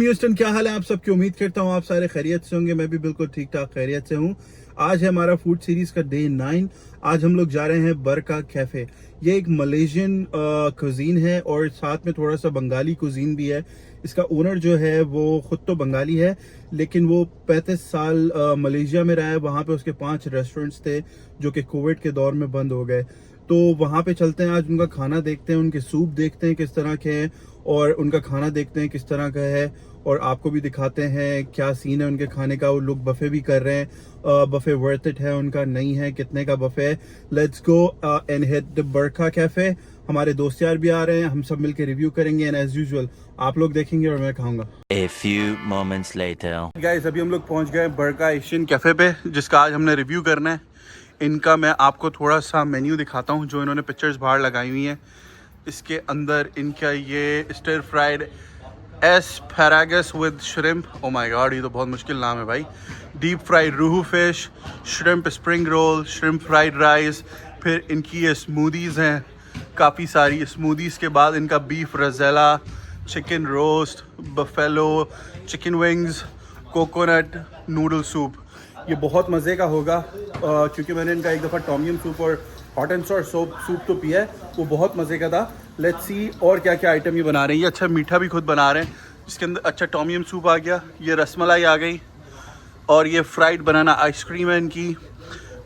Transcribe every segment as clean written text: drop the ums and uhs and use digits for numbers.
Houston, क्या हाल है आप सबकी। उम्मीद करता हूँ आप सारे खैरियत से होंगे। मैं भी बिल्कुल ठीक ठाक खैरियत से हूँ। आज है हमारा फूड सीरीज का डे 9। आज हम लोग जा रहे हैं बरका कैफे। ये एक मलेशियन कुजीन है और साथ में थोड़ा सा बंगाली कुजीन भी है। इसका ओनर जो है वो खुद तो बंगाली है, लेकिन वो 35 साल मलेशिया में रहा है। वहाँ पे उसके 5 रेस्टोरेंट्स थे जो कि कोविड के दौर में बंद हो गए। तो वहाँ पे चलते हैं, आज उनका खाना देखते हैं, उनके सूप देखते हैं किस तरह के हैं और उनका खाना देखते हैं किस तरह का है, और आपको भी दिखाते हैं क्या सीन है उनके खाने का। वो लोग बफे भी कर रहे हैं। बफे वर्थ इट है उनका, नहीं है कितने का बफे है। Let's go and hit the बरका कैफे। हमारे दोस्त यार भी आ रहे हैं, हम सब मिलकर रिव्यू करेंगे एंड एज यूजुअल आप लोग देखेंगे और मैं खाऊंगा। A few moments later. Guys, अभी हम लोग पहुंच गए बरका एशियन कैफे पे, जिसका आज हमने रिव्यू करना है। इनका मैं आपको थोड़ा सा मेन्यू दिखाता हूं जो इन्होंने पिक्चर्स बाहर लगाई हुई हैं। इसके अंदर इनका ये stir fried asparagus with shrimp, oh my god, ये तो बहुत मुश्किल नाम है भाई। Deep fried rohu fish, shrimp spring roll, shrimp fried rice. फिर इनकी ये स्मूदीज़ हैं काफ़ी सारी। स्मूदीज़ के बाद इनका beef rezala, chicken roast, buffalo chicken wings, coconut noodle soup. ये बहुत मज़े का होगा क्योंकि मैंने इनका एक दफ़ा टॉमियम सूप और हॉट एंड सॉर सूप तो पिया है, वो बहुत मज़े का था। लेट्स सी और क्या क्या आइटम ये बना रहे हैं। ये अच्छा मीठा भी खुद बना रहे हैं, जिसके अंदर अच्छा टॉमियम सूप आ गया, ये रसमलाई आ गई, और ये फ्राइड बनाना आइसक्रीम है इनकी,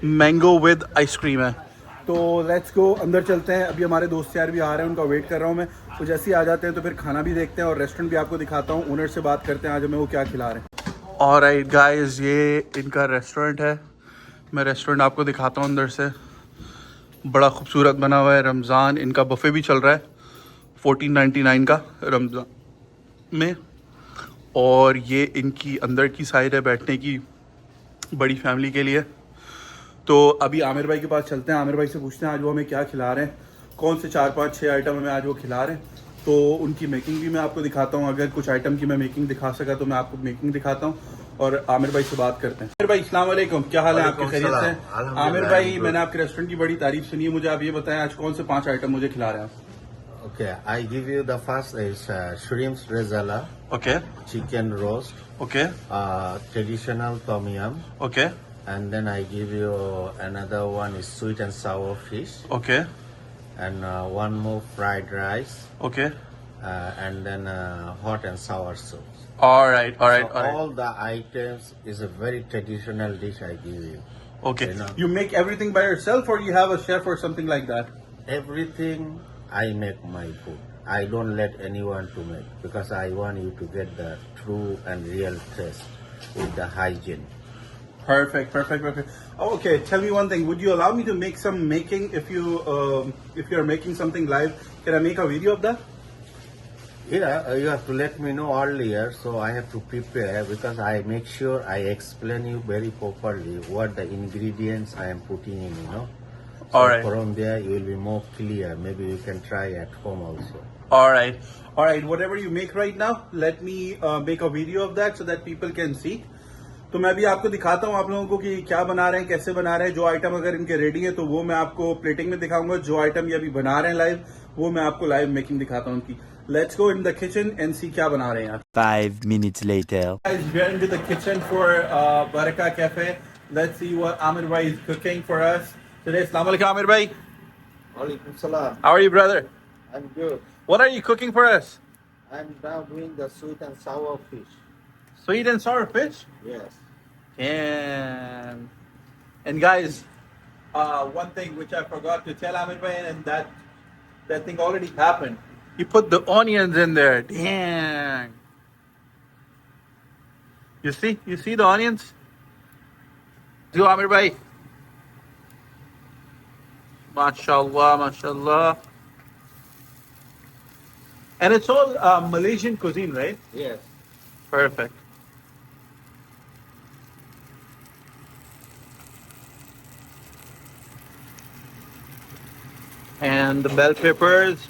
मैंगो विद आइसक्रीम है। तो लेट्स गो, अंदर चलते हैं। अभी हमारे दोस्त यार भी आ रहे हैं, उनका वेट कर रहा हूँ मैं। तो जैसे ही आ जाते हैं तो फिर खाना भी देखते हैं और रेस्टोरेंट भी आपको दिखाता हूँ। ओनर से बात करते हैं आज हमें वो क्या खिला रहे हैं। ऑलराइट गाइस, ये इनका रेस्टोरेंट है। मैं रेस्टोरेंट आपको दिखाता हूँ अंदर से। बड़ा खूबसूरत बना हुआ है। रमज़ान इनका बफ़े भी चल रहा है 1499 का रमज़ान में। और ये इनकी अंदर की साइड है बैठने की, बड़ी फैमिली के लिए। तो अभी आमिर भाई के पास चलते हैं, आमिर भाई से पूछते हैं आज वो हमें क्या खिला रहे हैं, कौन से 4-5-6 आइटम हमें आज वो खिला रहे हैं। तो उनकी मेकिंग भी मैं आपको दिखाता हूँ। अगर कुछ आइटम की मैं मेकिंग दिखा सका तो मैं आपको मेकिंग दिखाता हूँ। और आमिर भाई से बात करते हैं। आमिर भाई, अस्सलाम वालेकुम, क्या हाल है आपके, खैरियत से हैं? आमिर भाई, मैंने आपके रेस्टोरेंट की बड़ी तारीफ सुनी है। मुझे आप ये बताएं आज कौन से 5 आइटम मुझे खिला रहे हैं आप? Okay, I give you the first is shrimp rezala, okay chicken roast, okay traditional tom yum, okay and then I give you another one is sweet and sour fish, okay and one more fried rice, okay and then hot and sour soup. Alright alright So all the items is a very traditional dish I give you. Okay. You know. You make everything by yourself or you have a chef or something like that? Everything I make my food. I don't let anyone to make because I want you to get the true and real taste with the hygiene. Perfect, perfect, perfect. Oh, okay, tell me one thing. Would you allow me to make some making if you're making something live? Can I make a video of that? Yeah, you have to let me know earlier so I have to prepare because I make sure I explain you very properly what the ingredients I am putting in, you know. So All right. from there you will be more clear. Maybe you can try at home also. All right, all right. Whatever you make right now, let me make a video of that so that people can see. तो मैं भी आपको दिखाता हूँ आप लोगों को कि क्या बना रहे हैं, कैसे बना रहे हैं। जो आइटम अगर इनके रेडी है तो वो मैं आपको प्लेटिंग में दिखाऊंगा। जो आइटम ये अभी बना रहे हैं लाइव, वो मैं आपको लाइव मेकिंग दिखाता हूँ उनकी। Let's go in the kitchen and see क्या बना रहे हैं आप। 5 minutes later. Guys, we are into the kitchen for Baraka Cafe. Let's see what Amir Bhai is cooking for us today. Assalamu alaikum, Amir Bhai. Walaikum salam. How are you, brother? I'm good. What are you cooking for us? I'm now doing the sweet and sour fish. Sweet and sour fish. Yes. And guys, one thing which I forgot to tell Amir Bhai, and that thing already happened. He put the onions in there. Dang. You see the onions? Do Amir Bhai. MashaAllah, MashaAllah. And it's all Malaysian cuisine, right? Yes. Perfect. And the bell peppers.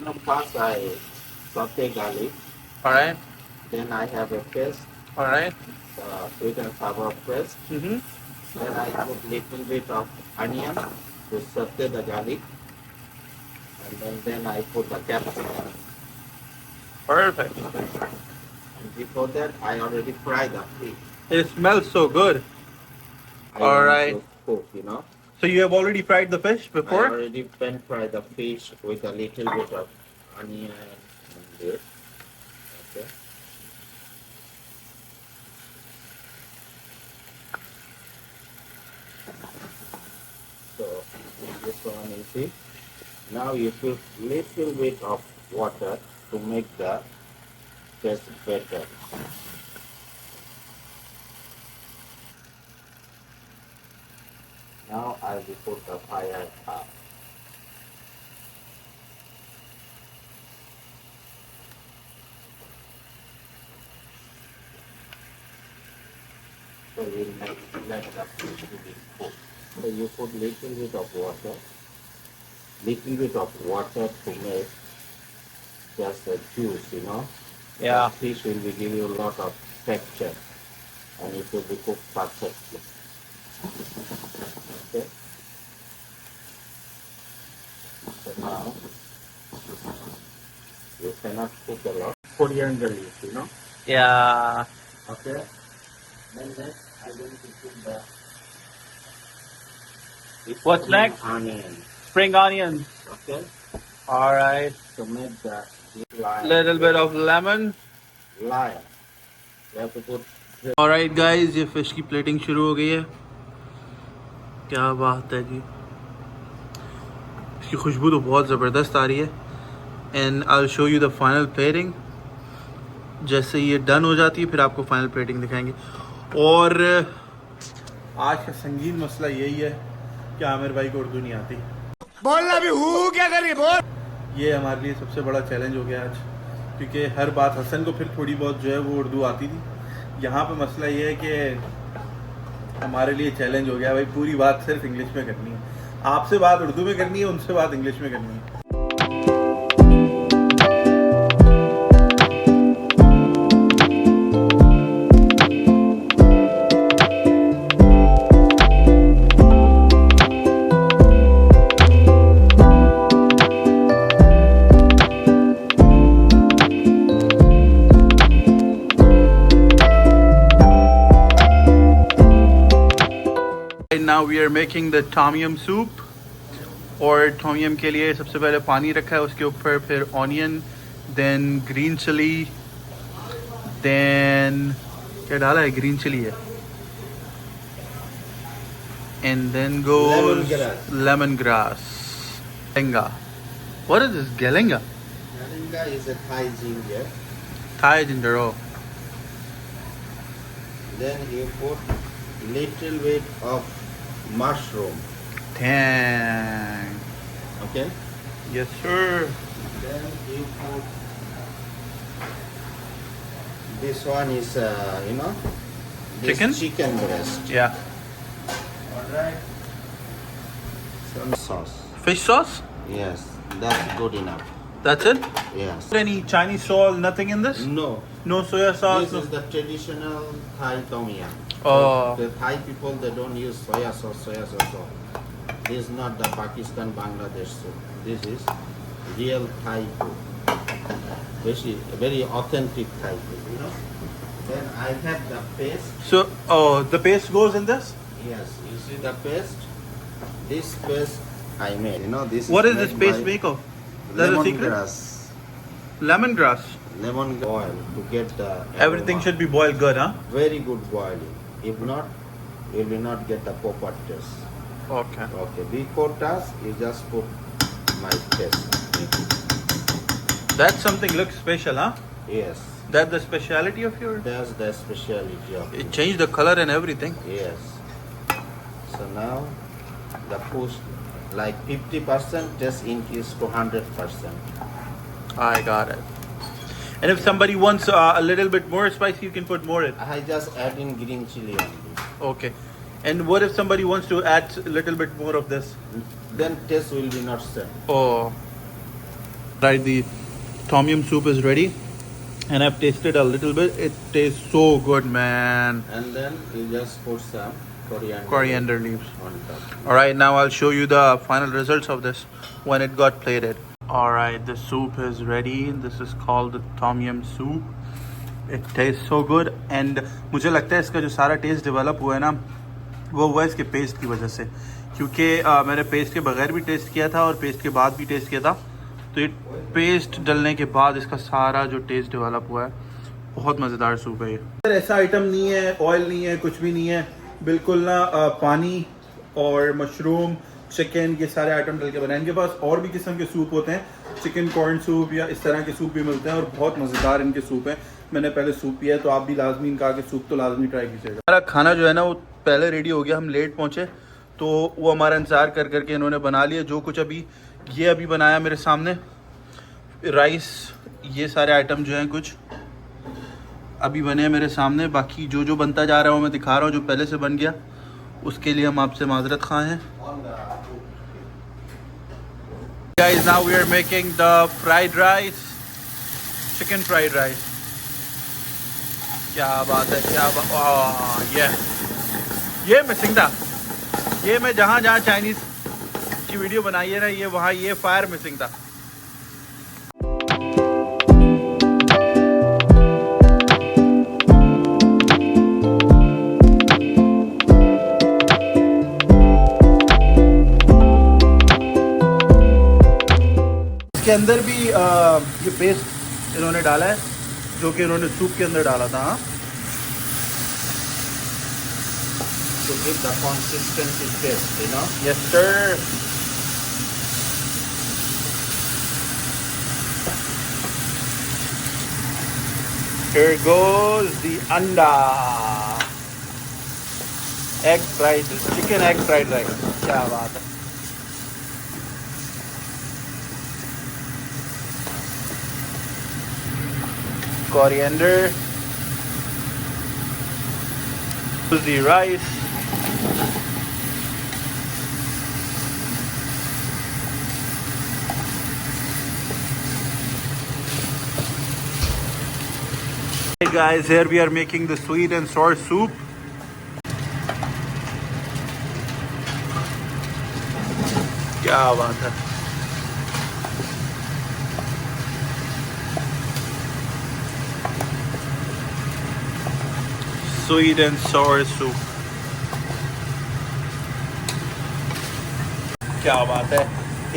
Now first I saute garlic. All right. Then I have a paste, All right. sweet and sour paste. Mm-hmm. Then I put little bit of onion to saute the garlic. And then I put the capsicum. Perfect. And before that, I already fried the fish. It smells so good. I All want right. to cook, you know. So you have already fried the fish I before? already pan fried the fish with a little bit of onion and this. Okay. So this one you see. Now you put little bit of water to make the taste better. Now I will put the fire up. So we'll let the fish to be cooked. So you put little bit of water to make just the juice, you know. Yeah. The fish will be give you a lot of texture and it will be cooked perfectly. Okay. So now you cannot cook a lot. Coriander leaves, you know. Yeah. Okay. Then next I'm going to put the What's spring next? onion. Spring onions. Okay. All right. To make the lime. Little bit of lemon. Lime. You have to put Alright guys, ये fish की plating शुरू हो गई है. क्या बात है जी. इसकी खुशबू तो बहुत ज़बरदस्त आ रही है. And I will show you the final plating. जैसे ये डन हो जाती है फिर आपको फाइनल प्लेटिंग दिखाएंगे. और आज का संगीन मसला यही है कि आमिर भाई को उर्दू नहीं आती. बोलना भी हूँ क्या करिए बोल. ये हमारे लिए सबसे बड़ा चैलेंज हो गया आज, क्योंकि हर बात हसन को फिर थोड़ी बहुत जो है वो उर्दू आती थी. यहाँ पे मसला ये है कि हमारे लिए चैलेंज हो गया भाई पूरी बात सिर्फ इंग्लिश में करनी है. आपसे बात उर्दू में करनी है, उनसे बात इंग्लिश में करनी है. Now we are making the tom yum soup. और tom yum के लिए सबसे पहले पानी रखा है, उसके ऊपर फिर onion, then green chilli, then क्या डाला है, ग्रीन चिली है, and then goes lemongrass. Galangal. What is this gelenga? Moringa is a Thai ginger. Thai ginger. Oh. Then you put little bit of mushroom. Dang. Okay. Yes sir. Then you put this one is you know this chicken breast. Yeah. Alright. Some sauce. Fish sauce? Yes, that's good enough. That's it? Yes. Any Chinese sauce, nothing in this? No. No soya sauce? This No. is the traditional Thai tom yum. Oh. The Thai people, they don't use soya sauce. This is not the Pakistan, Bangladesh soup. This is real Thai food. Very authentic Thai food, you know. Then I have the paste. So, oh, the paste goes in this? Yes, you see the paste? This paste I made, you know, this What is is this made paste by make of? That's a secret? lemongrass. Lemongrass. Lemon oil to get the Everything aroma. should be boiled good, huh? Very good boiling. If not, you will not get the proper taste. Okay. Okay, before task, you just put my paste. That something looks special, huh? Yes, That's the speciality of yours? that's the specialty of It it. changed the color and everything. Yes. So now the push like 50% just increase to 100%. I got it. And if somebody wants a little bit more spicy, you can put more in. I just add in green chili only. Okay. And what if somebody wants to add a little bit more of this? Then taste will be not same. Oh. Right, the tom yum soup is ready. And I've tasted a little bit. It tastes so good, man. And then you just put some Coriander leaves. on top. Alright, now I'll show you the final results of this when it got plated. Alright, the soup is ready. This is called the tom yum soup. It tastes so good and मुझे लगता है इसका जो सारा test develop हुआ है ना वो हुआ है इसके पेस्ट की वजह से, क्योंकि मैंने पेस्ट के बगैर भी टेस्ट किया था और पेस्ट के बाद भी टेस्ट किया था, तो ये पेस्ट डलने के बाद इसका सारा जो टेस्ट डेवलप हुआ है, बहुत मज़ेदार सूप है ये। ऐसा आइटम नहीं है, ऑयल नहीं है, कुछ भी नहीं है, बिल्कुल ना पानी और मशरूम चिकन ये सारे आइटम डल के बनाए। इनके पास और भी किस्म के सूप होते हैं, चिकन कॉर्न सूप या इस तरह के सूप भी मिलते हैं और बहुत मज़ेदार इनके सूप हैं। मैंने पहले सूप पिया है तो आप भी लाजमी इनका आगे सूप तो लाजमी ट्राई कीजिएगा। हमारा खाना जो है ना वो पहले रेडी हो गया, हम लेट पहुँचे तो वो हमारा इंतज़ार कर करके इन्होंने बना लिया जो कुछ अभी बनाया मेरे सामने। राइस ये सारे आइटम जो हैं कुछ अभी बने हैं मेरे सामने, बाकी जो जो बनता जा रहा है वो मैं दिखा रहा हूँ। जो पहले से बन गया उसके लिए हम आपसे माजरत खा हैं। Guys, now we are making the fried rice, chicken fried rice. क्या बात है, क्या बात, ये मिसिंग था। ये मैं जहाँ चाइनीज़ की वीडियो बनाई है ना, ये वहाँ ये फायर मिसिंग था। इसके अंदर भी ये पेस्ट इन्होंने डाला है जो कि इन्होंने सूप के अंदर डाला था। To give the consistency taste, you know. Yes, sir. Here goes the anda. Chicken egg fried rice. क्या बात है। Coriander. The rice. Hey guys, here we are making the sweet and sour soup. क्या बात है। Sweet and sour soup. क्या बात है,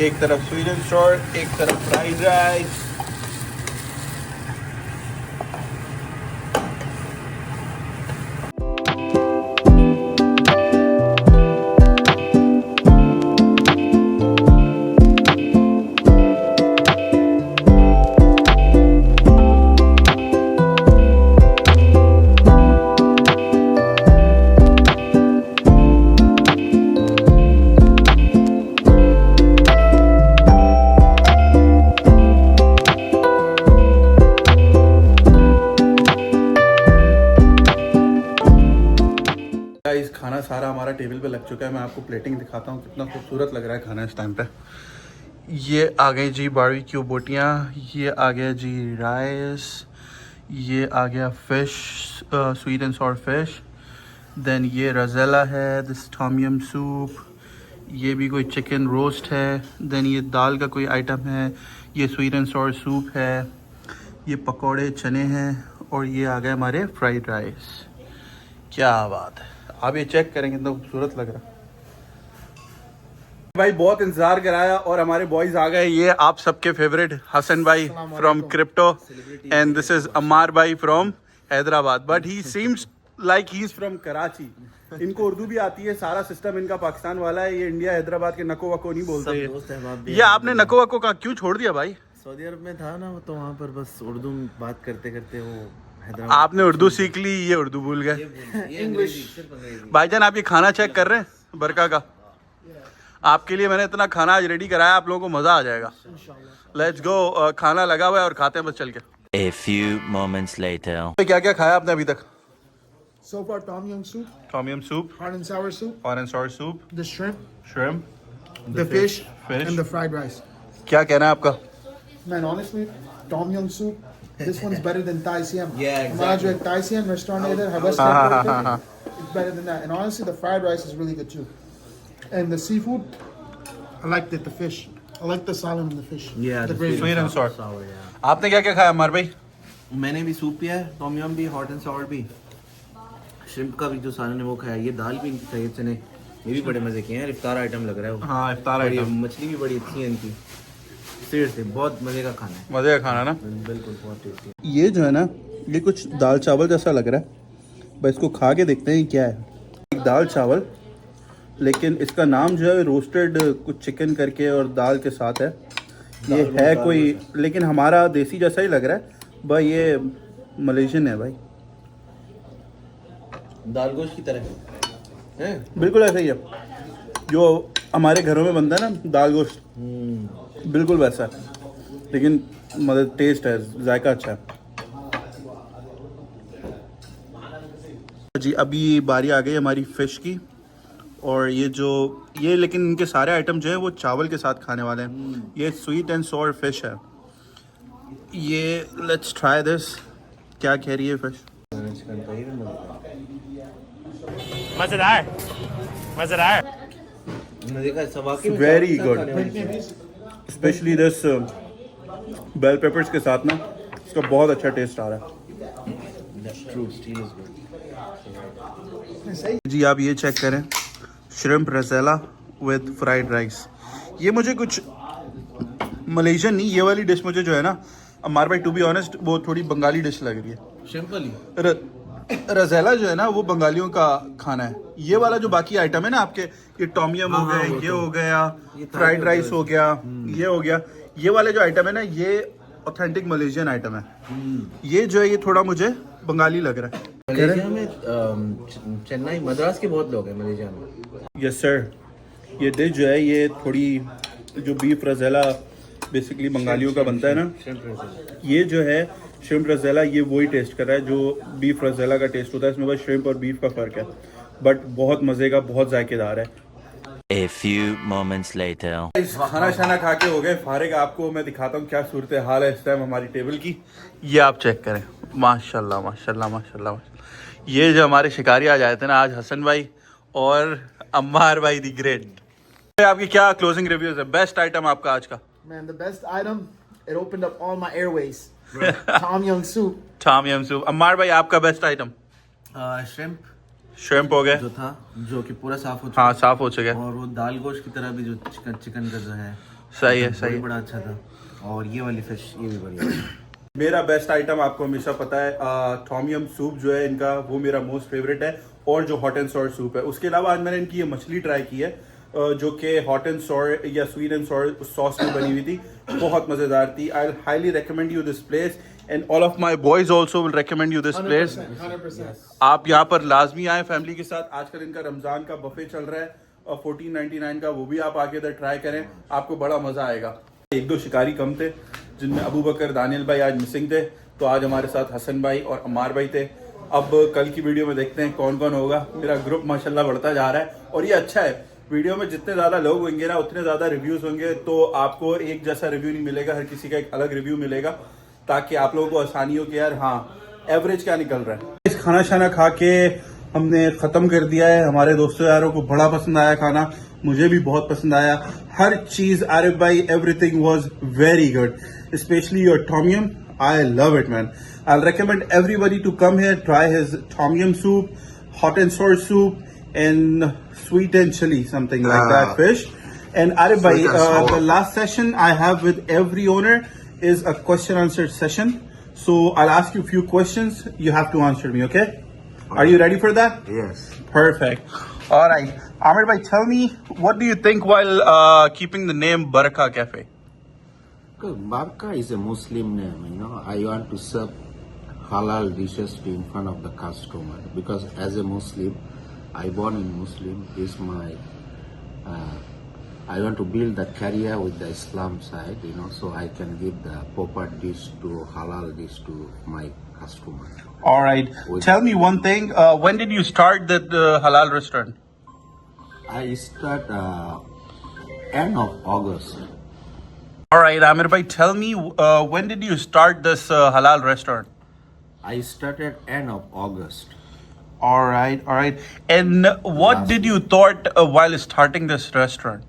एक तरफ स्वीट एंड सोर, एक तरफ फ्राइड राइस। खाना सारा हमारा टेबल पे लग चुका है। मैं आपको प्लेटिंग दिखाता हूँ कितना खूबसूरत लग रहा है खाना इस टाइम पे। ये आ गई जी बारबेक्यू बोटियाँ, ये आ गया जी राइस, ये आ गया fish, sweet and sour fish, then ये रज़ेला है, दिस टॉम यम सूप, ये भी कोई चिकन रोस्ट है, देन ये दाल का कोई आइटम है, ये स्वीट एंड सॉर सूप है, ये पकोड़े चने हैं और ये आ गए हमारे फ्राइड राइस। क्या बात है, आप ये चेक करें कितना खूबसूरत लग रहा है भाई। बहुत इंतजार कराया और हमारे बॉयज आ गए। ये आप सबके फेवरेट हसन भाई from crypto and this is Ammar भाई from Hyderabad, but he seems like he is from Karachi. इनको उर्दू भी आती है, सारा सिस्टम इनका पाकिस्तान वाला है। ये इंडिया हैदराबाद के नको वको नहीं बोलते हैं। ये आपने नको वको का क्यों छोड़ दिया भाई? सऊदी अरब में था ना, तो वहाँ पर बस उर्दू में बात करते करते वो आपने उर्दू सीख ली, ये उर्दू भूल गए। इंग्लिश। भाईजान आप ये खाना चेक कर रहे हैं बरका का? आपके लिए मैंने इतना खाना आज रेडी कराया, आप लोगों को मजा आ जाएगा। लेट्स गो, खाना लगा हुआ है और खाते हैं बस चल के। A few moments later. क्या क्या खाया आपने अभी तक? So far, tom yum soup, Tom yum soup, hot and sour soup, hot and sour soup, the shrimp, shrimp, the fish, fish. and the fried rice. क्या कहना है आपका? Man, honestly, tom yum soup, this one's better than Thai Siam. Yeah, exactly. हमारा जो एक Thai Siam restaurant है इधर, West it's better than that. And honestly, the fried rice is really good too. And the seafood, I liked it, the fish. I like the salad and the fish. Yeah, the the gravy. Sweet and sour. sour, yeah. आपने क्या क्या खाया अमर भाई? मैंने भी soup पिया है, Tom यम भी, हॉट एंड सॉर भी, श्रिम्प का भी जो सालन ने वो खाया, ये दाल भी इनकी सही चने, ये भी बड़े मजे के हैं, इफ्तार आइटम लग रहा है वो। हाँ इफ्तार और ये आइटम, मछली भी बड़ी अच्छी है इनकी, सीरियसली बहुत मजे का खाना है, मजे का खाना ना। बिल्कुल बहुत टेस्टी। ये जो है ना, ये कुछ दाल चावल जैसा लग रहा है, बस इसको खा के देखते हैं क्या है। एक दाल चावल, लेकिन इसका नाम जो है रोस्टेड कुछ चिकन करके और दाल के साथ है। ये है कोई, लेकिन हमारा देसी जैसा ही लग रहा है भाई, ये मलेशियन है भाई, दाल गोश्त की तरह है, बिल्कुल ऐसा ही है जो हमारे घरों में बनता है ना दाल गोश्त, बिल्कुल वैसा है, लेकिन मतलब टेस्ट है, जायका अच्छा है जी। अभी बारी आ गई हमारी फ़िश की, और ये लेकिन इनके सारे आइटम जो है वो चावल के साथ खाने वाले हैं। ये स्वीट एंड सॉर फिश है। ये लेट्स ट्राई दिस, क्या कह रही है फिश? चिकन का ही मजेदार मजेदार। मजे का सवा के Very good. Specially this bell peppers के साथ ना, इसका बहुत अच्छा टेस्ट आ रहा ट्रू स्टील इज गुड। है जी। आप ये चेक करें, shrimp Rasela with fried rice. ये मुझे कुछ मलेशियन नहीं, ये वाली डिश मुझे जो है ना अमार भाई, टू बी ऑनेस्ट, वो थोड़ी बंगाली डिश लग रही है। सिंपल ही रसेला जो है ना वो बंगालियों का खाना है। ये वाला जो बाकी आइटम है ना आपके, ये टॉमियम हो गए, ये हो गया, फ्राइड राइस हो गया, ये हो गया, ये वाले जो आइटम है ना, ये ऑथेंटिक मलेशियन आइटम है। ये जो है ये थोड़ा मुझे बंगाली लग रहा है। मलेशिया में चेन्नई मद्रास के बहुत लोग हैं मलेशिया में। Yes sir. ये डिश जो है ये थोड़ी, जो बीफ रसेला बेसिकली बंगालियों का बनता है ना, ये जो है श्रिम्प रसेला, ये वही टेस्ट कर रहा है जो बीफ रसेला का टेस्ट होता है। इसमें बस श्रिम्प और बीफ का फ़र्क है, बट बहुत मज़े का, बहुत जायकेदार है। A few moments later. खाना शाना खा के हो गए फारिग। आपको मैं दिखाता हूँ क्या सूरत हाल है इस टाइम हमारी टेबल की। ये आप चेक करें, माशाल्लाह माशाल्लाह माशाल्लाह माशाल्लाह। ये जो हमारे शिकारी आज आए थे ना, आज हसन भाई और अम्मार भाई दी ग्रेट। आपकी क्या क्लोजिंग रिव्यूज है? बेस्ट आइटम आपका आज का? Man, the best item, it opened up all my airways. Tom Yum soup. Tom Yum soup. Ammar भाई आपका बेस्ट आइटम? श्रिम्प श्रिम्प हो गए जो था, जो कि पूरा साफ हो चुका, हाँ साफ हो चुके हैं। और वो दाल गोश्त की तरह भी जो चिकन का जो है, सही है वो सही भी है। बड़ा अच्छा था। और ये वाली फिश, ये भी बढ़िया है। मेरा बेस्ट आइटम आपको हमेशा पता है, टॉम यम सूप जो है इनका, वो मेरा मोस्ट फेवरेट है। और जो हॉट एंड सॉर सूप है, उसके अलावा आज मैंने इनकी ये मछली ट्राई की है, जो कि हॉट एंड सॉर या स्वीट एंड सॉर सॉस में बनी हुई थी, बहुत मज़ेदार थी। I highly recommend you this place, and all of my boys also will recommend you this place. 100%. आप यहाँ पर लाजमी आए फैमिली के साथ। आजकल इनका रमज़ान का बफे चल रहा है, और 1499 का, वो भी आप आके इधर ट्राई करें, आपको बड़ा मज़ा आएगा। एक दो शिकारी कम थे, जिनमें अबू बकर, दानियल भाई आज मिसिंग थे, तो आज हमारे साथ हसन भाई और अम्मार भाई थे। अब कल की वीडियो में देखते हैं कौन कौन होगा। मेरा ग्रुप माशाल्लाह बढ़ता जा रहा है, और ये अच्छा है। वीडियो में जितने ज़्यादा लोग होंगे ना, उतने ज़्यादा रिव्यूज़ होंगे, तो आपको एक जैसा रिव्यू नहीं मिलेगा, हर किसी का एक अलग रिव्यू मिलेगा, ताकि आप लोगों को आसानी हो कि यार हाँ एवरेज क्या निकल रहा है। इस खाना शाना खा के हमने ख़त्म कर दिया है। हमारे दोस्तों यारों को बड़ा पसंद आया खाना, मुझे भी बहुत पसंद आया हर चीज़। आरिफ भाई, everything was very good, specially your tom yum. I love it man. I recommend everybody to come here, try his tom yum soup, hot and sour soup, and sweet and chili, something like that fish. And Arif bhai, the last session I have with every owner is a question answer session. So I'll ask you a few questions. You have to answer me, okay? Are you ready for that? Yes. Perfect. All right. Amir bhai, tell me, what do you think while keeping the name Barakah Cafe? Barka is a Muslim name, you know. I want to serve halal dishes in front of the customer, because as a Muslim, I born in Muslim, is my I want to build the career with the Islam side, you know, so I can give the proper dish to halal dish to my customer. All right. Tell me one thing. When did you start that halal restaurant? I start end of August. All right, Amir bhai, tell me when did you start this halal restaurant? I started end of August. All right, all right. And what did you thought while starting this restaurant?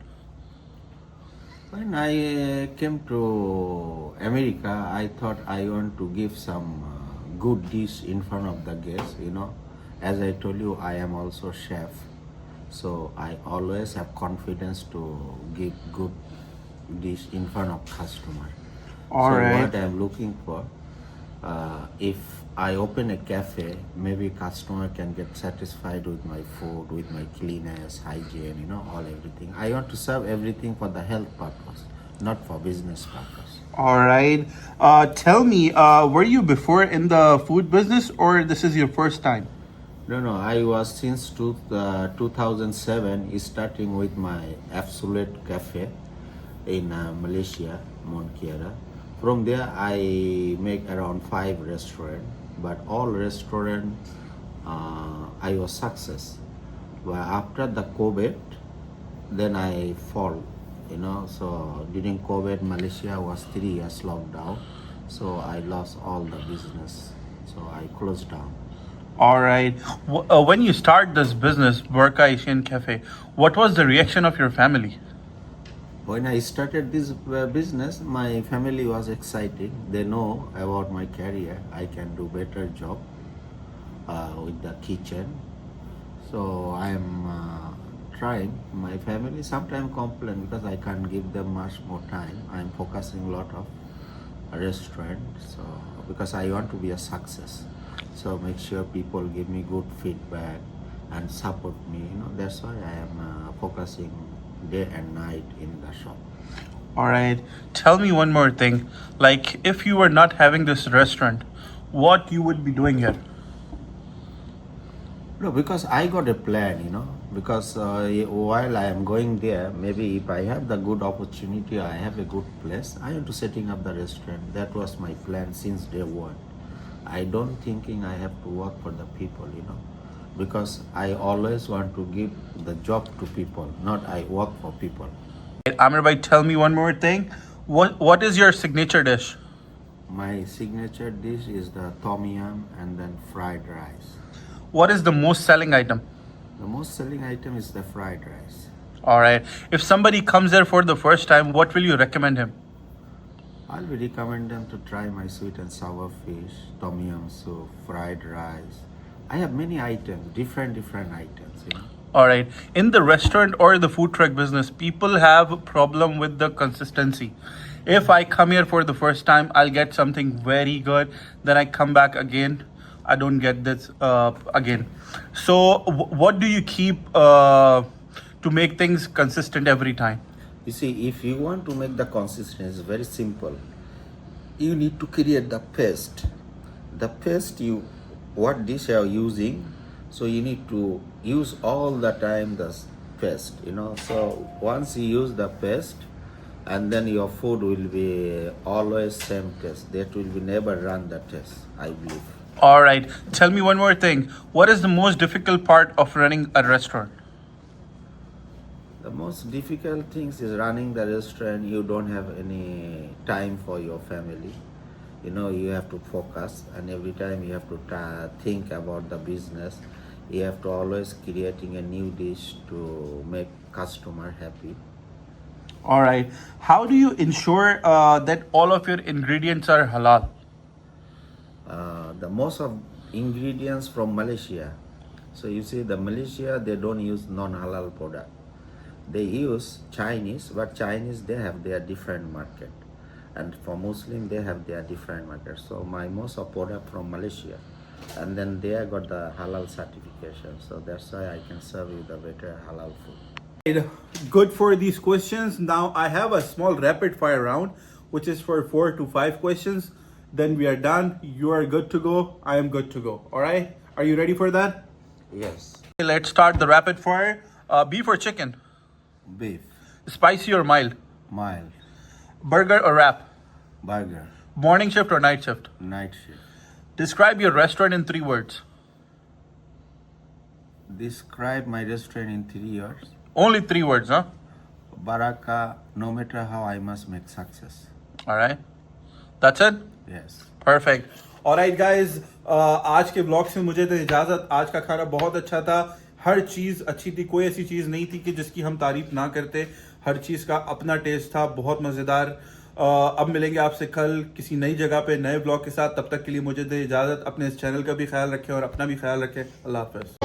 When I came to America, I thought I want to give some good dish in front of the guests. You know, as I told you, I am also chef, so I always have confidence to give good dish in front of customer. All so right. what I'm looking for, if I open a cafe, maybe customer can get satisfied with my food, with my cleanness, hygiene, you know, all everything. I want to serve everything for the health purpose, not for business purpose. All right. Tell me, were you before in the food business or this is your first time? No, I was since 2007 starting with my Absolute Cafe in Malaysia, Mont Kiara. From there, I make around 5 restaurants, but all restaurant I was success. But after the COVID, then I fall, you know. So during COVID, Malaysia was 3 years lockdown, so I lost all the business. So I closed down. All right. When you start this business, Burqa Asian Cafe, what was the reaction of your family? When I started this business, my family was excited. They know about my career. I can do better job with the kitchen. So I am trying. My family sometimes complain because I can't give them much more time. I am focusing a lot of restaurant. So because I want to be a success. So make sure people give me good feedback and support me. You know, that's why I am focusing day and night in the shop. All right. Tell me one more thing. Like, if you were not having this restaurant, what you would be doing here? No, because I got a plan, you know. Because while I am going there, maybe if I have the good opportunity, I have a good place, I am to setting up the restaurant. That was my plan since day one. I don't thinking I have to work for the people, you know. Because I always want to give the job to people, not I work for people. Amir bhai, tell me one more thing. What is your signature dish? My signature dish is the tom yum and then fried rice. What is the most selling item? The most selling item is the fried rice. All right. If somebody comes there for the first time, what will you recommend him? I'll be recommend them to try my sweet and sour fish, tom yum soup, fried rice. I have many items, different items, you know. All right. In the restaurant or the food truck business, people have a problem with the consistency. If I come here for the first time, I'll get something very good. Then I come back again. I don't get this again. So what do you keep to make things consistent every time? You see, if you want to make the consistency, it's very simple. You need to create the paste. The paste what dish you are using, so you need to use all the time the paste, you know. So once you use the paste, and then your food will be always same taste. That will be never run the taste, I believe. All right. Tell me one more thing. What is the most difficult part of running a restaurant? The most difficult things is running the restaurant. You don't have any time for your family. You know, you have to focus, and every time you have to think about the business. You have to always creating a new dish to make customer happy. All right. How do you ensure that all of your ingredients are halal? The most of ingredients from Malaysia. So you see, the Malaysia, they don't use non-halal product. They use Chinese, but Chinese, they have their different market. And for Muslim, they have their different market. So my most of product from Malaysia. And then they got the halal certification. So that's why I can serve you the better halal food. Good for these questions. Now I have a small rapid fire round, which is for 4 to 5 questions. Then we are done. You are good to go. I am good to go. All right. Are you ready for that? Yes. Let's start the rapid fire. Beef or chicken? Beef, Spicy or mild? mild, Burger or wrap? burger, Morning shift or night shift? night shift. Describe your restaurant in 3 words. Describe my restaurant in 3 words. Only 3 words, huh? Baraka, no matter how I must make success. All right. That's it? Yes. Perfect. Alright guys, आज के blog से मुझे तो इजाज़त. आज का खाना बहुत अच्छा था. हर चीज़ अच्छी थी. कोई ऐसी चीज़ नहीं थी कि जिसकी हम तारीफ ना करते. हर चीज़ का अपना टेस्ट था, बहुत मज़ेदार। अब मिलेंगे आपसे कल किसी नई जगह पे नए ब्लॉग के साथ। तब तक के लिए मुझे दे इजाज़त। अपने इस चैनल का भी ख्याल रखें और अपना भी ख्याल रखें। अल्लाह हाफ़िज़।